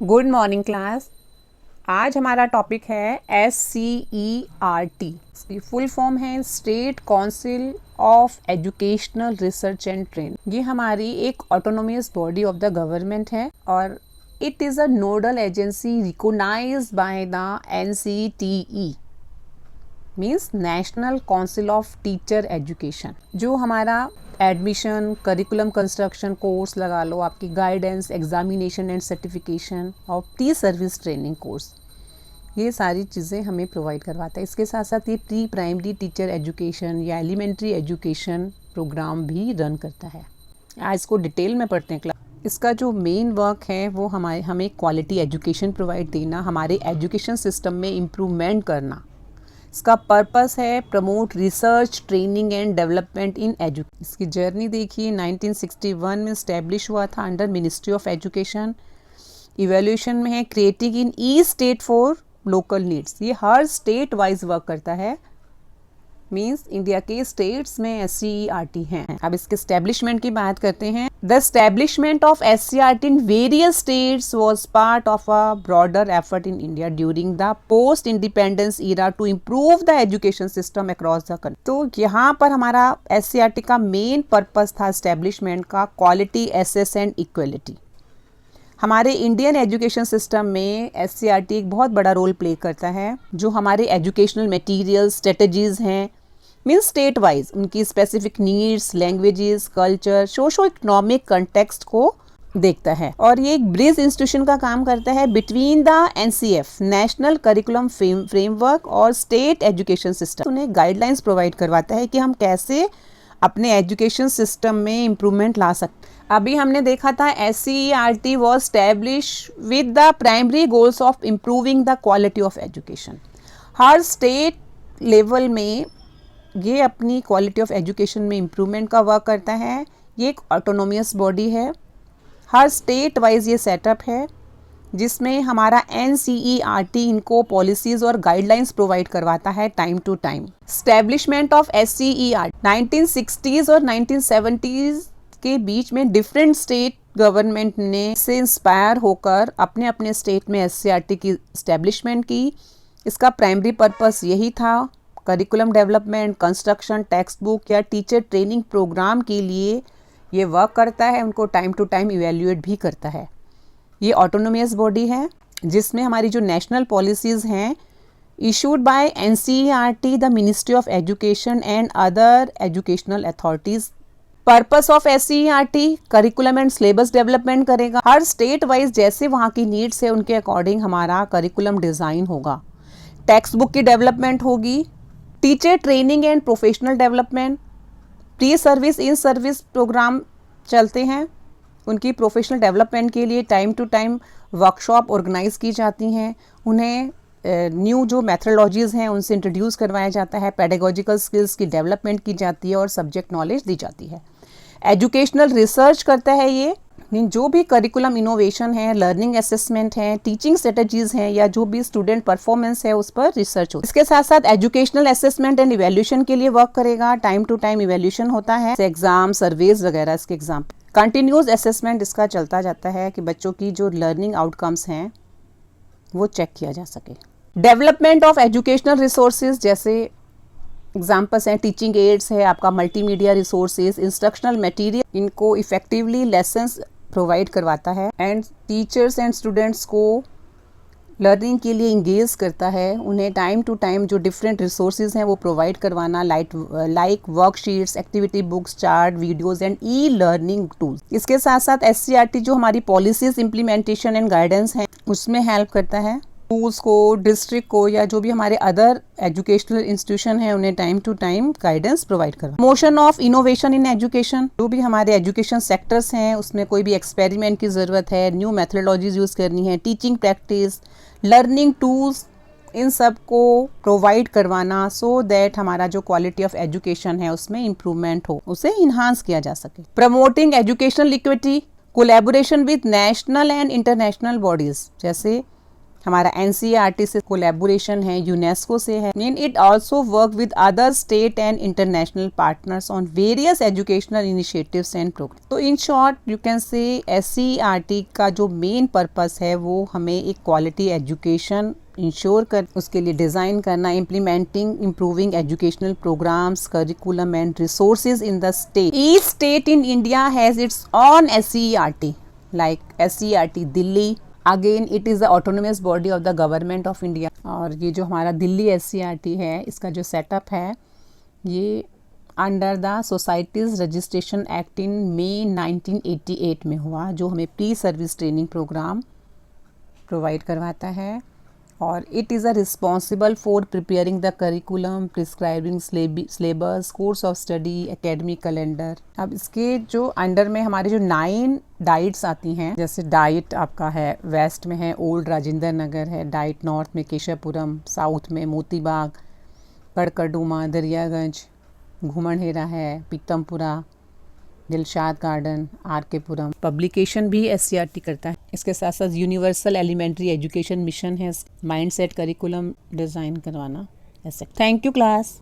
Good morning class. आज हमारा topic है SCERT। इसकी फुल फॉर्म है state council of educational research and training. ये हमारी एक autonomous body of the government है और it is a nodal agency recognised by the NCTE means national council of teacher education. जो हमारा एडमिशन, करिकुलम कंस्ट्रक्शन, कोर्स लगा लो, आपकी गाइडेंस, एग्जामिनेशन एंड सर्टिफिकेशन और प्री सर्विस ट्रेनिंग कोर्स, ये सारी चीज़ें हमें प्रोवाइड करवाता है। इसके साथ साथ ये प्री प्राइमरी टीचर एजुकेशन या एलिमेंट्री एजुकेशन प्रोग्राम भी रन करता है। आज इसको डिटेल में पढ़ते हैं क्लास। इसका जो मेन वर्क है वो हमें क्वालिटी एजुकेशन प्रोवाइड देना, हमारे एजुकेशन सिस्टम में इम्प्रूवमेंट करना। इसका पर्पस है promote research, training and development in education. इसकी जर्नी देखिए, 1961 में इस्टेब्लिश हुआ था under ministry of education. Evaluation में है creating in each state for local needs. ये हर स्टेट वाइज वर्क करता है, मीन्स इंडिया के स्टेट्स में SCERT हैं। अब इसके एस्टेब्लिशमेंट की बात करते हैं। The establishment of SCERT in various states was part of a broader effort in India during the post independence era to improve the education system across the country. तो यहाँ पर हमारा SCERT का मेन पर्पस था establishment का quality, access and equality. हमारे Indian education system में SCERT एक बहुत बड़ा रोल प्ले करता है। जो हमारे एजुकेशनल मटेरियल, स्ट्रेटजीज हैं, मीन्स स्टेट वाइज उनकी specific needs, languages, culture, socio economic context को देखता है। और ये एक ब्रिज इंस्टीट्यूशन का काम करता है between the NCF national curriculum framework और स्टेट एजुकेशन सिस्टम। उन्हें गाइडलाइंस प्रोवाइड करवाता है कि हम कैसे अपने एजुकेशन सिस्टम में इम्प्रूवमेंट ला सकते। अभी हमने देखा था SCERT was establish with the primary goals of improving the quality of education. Her state level में ये अपनी क्वालिटी ऑफ एजुकेशन में इम्प्रूवमेंट का वर्क करता है। ये एक ऑटोनोमियस बॉडी है, हर स्टेट वाइज ये सेटअप है, जिसमें हमारा NCERT इनको पॉलिसीज और गाइडलाइंस प्रोवाइड करवाता है time to time. Establishment of SCERT 1960s और 1970s के बीच में डिफरेंट स्टेट गवर्नमेंट ने से इंस्पायर होकर अपने अपने स्टेट में SCERT की स्टैब्लिशमेंट की। इसका प्राइमरी पर्पस यही था, curriculum development, construction, text book या टीचर ट्रेनिंग प्रोग्राम के लिए ये वर्क करता है, उनको टाइम टू टाइम इवेल्युएट भी करता है। ये ऑटोनोमियस बॉडी है जिसमें हमारी जो नेशनल पॉलिसीज हैं issued by NCERT, the ministry of education and other educational authorities. Purpose of SCERT curriculum and syllabus development करेगा। हर स्टेट वाइज जैसे वहाँ की नीड्स है उनके अकॉर्डिंग हमारा करिकुलम डिज़ाइन होगा। टेक्स्ट बुक की डेवलपमेंट होगी, teacher training and professional development, pre service, in service programme चलते हैं। उनकी प्रोफेशनल डेवलपमेंट के लिए time to time workshop organise की जाती हैं। उन्हें न्यू जो मेथडोलॉजीज़ हैं उनसे इंट्रोड्यूस करवाया जाता है, पेडागोजिकल स्किल्स की डेवलपमेंट की जाती है और सब्जेक्ट नॉलेज दी जाती है। एजुकेशनल रिसर्च करता है ये, जो भी करिकुलम इनोवेशन है, लर्निंग असेसमेंट है, टीचिंग स्ट्रेटजीज हैं या जो भी स्टूडेंट परफॉर्मेंस है उस पर रिसर्च होता है। इसके साथ साथ एजुकेशनल असेसमेंट एंड इवैल्यूएशन के लिए वर्क करेगा। टाइम टू टाइम इवैल्यूएशन होता है, एग्जाम, सर्वेज वगैरह इसके एग्जाम। कंटिन्यूस असेसमेंट इसका चलता जाता है कि बच्चों की जो लर्निंग आउटकम्स हैं वो चेक किया जा सके। डेवलपमेंट ऑफ एजुकेशनल रिसोर्सेज जैसे एग्जाम्पल्स हैं, टीचिंग एड्स है, आपका मल्टीमीडिया रिसोर्सेज, इंस्ट्रक्शनल मटेरियल, इनको इफेक्टिवली लेसन्स प्रोवाइड करवाता है एंड टीचर्स एंड स्टूडेंट्स को लर्निंग के लिए इंगेज करता है। उन्हें टाइम टू टाइम जो डिफरेंट रिसोर्सेज हैं वो प्रोवाइड करवाना, like worksheets, activity books, chart, videos and e-learning tools. इसके साथ साथ SCERT जो हमारी पॉलिसीज इम्प्लीमेंटेशन एंड गाइडेंस है उसमें हेल्प करता है। स्कूल्स को, डिस्ट्रिक्ट को या जो भी हमारे अदर एजुकेशनल इंस्टीट्यूशन है उन्हें time to time guidance provide करवा। Promotion of innovation in education, जो भी हमारे एजुकेशन सेक्टर्स हैं उसमें कोई भी एक्सपेरिमेंट की ज़रूरत है, न्यू मेथडोलॉजीज यूज़ करनी है, टीचिंग प्रैक्टिस, लर्निंग टूल्स, इन सब को प्रोवाइड करवाना सो दैट हमारा जो क्वालिटी ऑफ एजुकेशन है उसमें इम्प्रूवमेंट हो, उसे इन्हांस किया जा सके। Promoting educational equity, collaboration with national and international bodies, जैसे हमारा NCERT से कोलैबोरेशन है, यूनेस्को से है। And it also work with other state and international partners on various educational initiatives and program. तो in short you can say SCERT का जो main purpose है वो हमें एक क्वालिटी एजुकेशन इंश्योर कर, उसके लिए डिज़ाइन करना, implementing improving educational programmes, curriculum and resources in the state. Each state in India has its own SCERT, like SCERT Delhi, again it is the autonomous body of the government of India. और ये जो हमारा Delhi SCERT है, इसका जो setup है ये under the societies registration act in May 1988 में हुआ, जो हमें pre service training program provide करवाता है। और it is a responsible for preparing the curriculum, prescribing syllabus, course of study, academic calendar. अब इसके जो अंडर में हमारे जो 9 डाइट्स आती हैं, जैसे डाइट आपका है वेस्ट में है ओल्ड राजेंद्र नगर है, डाइट नॉर्थ में केशवपुरम, साउथ में मोतीबाग, कड़कड़डूमा, दरियागंज, घुमनहेरा है, पीतमपुरा, दिलशाद गार्डन, RK पुरम। पब्लिकेशन भी SCERT करता है। इसके साथ साथ यूनिवर्सल एलिमेंट्री एजुकेशन मिशन है, माइंडसेट करिकुलम डिज़ाइन करवाना ऐसे। Thank you class.